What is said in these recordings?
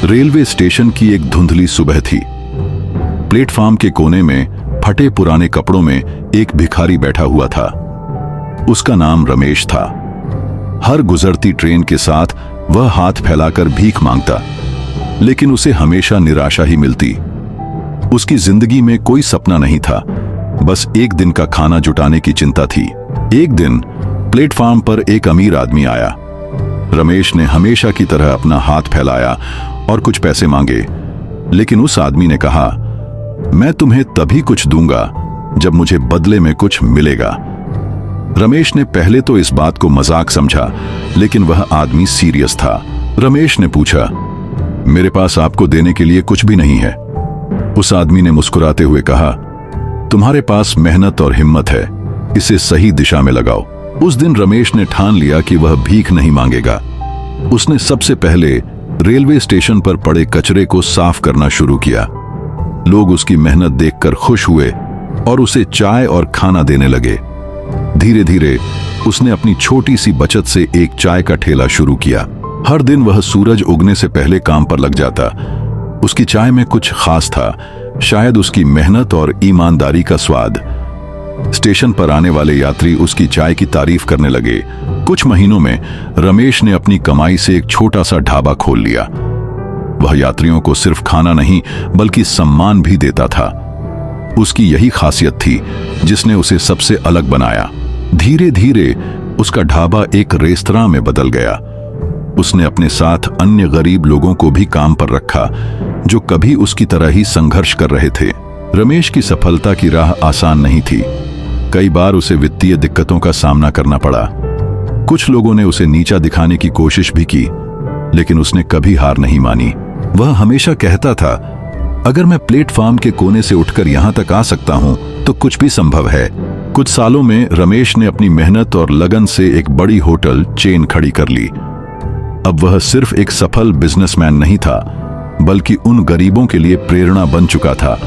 Railway station की एक धुंधली सुबह थी। प्लेटफार्म के कोने में फटे पुराने कपड़ों में एक भिखारी बैठा हुआ था। उसका नाम रमेश था। हर गुजरती ट्रेन के साथ वह हाथ फैलाकर भीख मांगता, लेकिन उसे हमेशा निराशा ही मिलती। उसकी जिंदगी में कोई सपना नहीं था, बस एक दिन का खाना जुटाने की चिंता थी। एक दिन प्लेटफार्म पर एक अमीर आदमी आया। रमेश ने हमेशा की तरह अपना हाथ फैलाया और कुछ पैसे मांगे, लेकिन उस आदमी ने कहा, मैं तुम्हें तभी कुछ दूंगा जब मुझे बदले में कुछ मिलेगा। रमेश ने पहले तो इस बात को मजाक समझा, लेकिन वह आदमी सीरियस था। रमेश ने पूछा, मेरे पास आपको देने के लिए कुछ भी नहीं है। उस आदमी ने मुस्कुराते हुए कहा, तुम्हारे पास मेहनत और हिम्मत है, इसे सही दिशा में लगाओ। उस दिन रमेश ने ठान लिया कि वह भीख नहीं मांगेगा। उसने सबसे पहले रेलवे स्टेशन पर पड़े कचरे को साफ करना शुरू किया। लोग उसकी मेहनत देखकर खुश हुए और उसे चाय और खाना देने लगे। धीरे धीरे उसने अपनी छोटी सी बचत से एक चाय का ठेला शुरू किया। हर दिन वह सूरज उगने से पहले काम पर लग जाता। उसकी चाय में कुछ खास था, शायद उसकी मेहनत और ईमानदारी का स्वाद। स्टेशन पर आने वाले यात्री उसकी चाय की तारीफ करने लगे। कुछ महीनों में रमेश ने अपनी कमाई से एक छोटा सा ढाबा खोल लिया। वह यात्रियों को सिर्फ खाना नहीं बल्कि सम्मान भी देता था। उसकी यही खासियत थी जिसने उसे सबसे अलग बनाया। धीरे धीरे उसका ढाबा एक रेस्तरां में बदल गया। उसने अपने साथ अन्य गरीब लोगों को भी काम पर रखा, जो कभी उसकी तरह ही संघर्ष कर रहे थे। रमेश की सफलता की राह आसान नहीं थी। कई बार उसे वित्तीय दिक्कतों का सामना करना पड़ा। कुछ लोगों ने उसे नीचा दिखाने की कोशिश भी की, लेकिन उसने कभी हार नहीं मानी। वह हमेशा कहता था, अगर मैं प्लेटफार्म के कोने से उठकर यहां तक आ सकता हूं तो कुछ भी संभव है। कुछ सालों में रमेश ने अपनी मेहनत और लगन से एक बड़ी होटल चेन खड़ी कर ली। अब वह सिर्फ एक सफल बिजनेसमैन नहीं था, बल्कि उन गरीबों के लिए प्रेरणा बन चुका था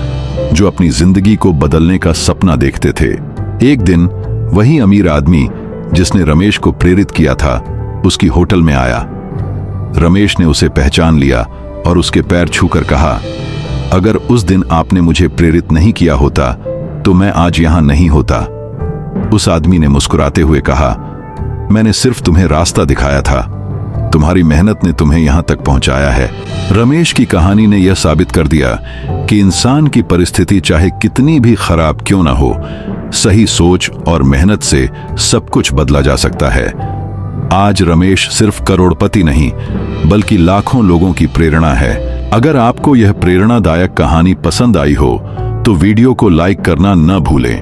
जो अपनी जिंदगी को बदलने का सपना देखते थे। एक दिन वही अमीर आदमी जिसने रमेश को प्रेरित किया था, उसकी होटल में आया। रमेश ने उसे पहचान लिया और उसके पैर छूकर कहा, अगर उस दिन आपने मुझे प्रेरित नहीं किया होता तो मैं आज यहां नहीं होता। उस आदमी ने मुस्कुराते हुए कहा, मैंने सिर्फ तुम्हें रास्ता दिखाया था, तुम्हारी मेहनत ने तुम्हें यहां तक पहुंचाया है। रमेश की कहानी ने यह साबित कर दिया कि इंसान की परिस्थिति चाहे कितनी भी खराब क्यों ना हो, सही सोच और मेहनत से सब कुछ बदला जा सकता है। आज रमेश सिर्फ करोड़पति नहीं, बल्कि लाखों लोगों की प्रेरणा है। अगर आपको यह प्रेरणादायक कहानी पसंद आई हो तो वीडियो को लाइक करना न भूलें।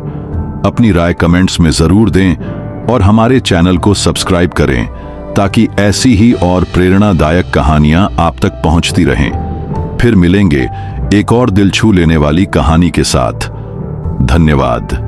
अपनी राय कमेंट्स में जरूर दें और हमारे चैनल को सब्सक्राइब करें ताकि ऐसी ही और प्रेरणादायक कहानियां आप तक पहुंचती रहें। फिर मिलेंगे एक और दिल छू लेने वाली कहानी के साथ। धन्यवाद।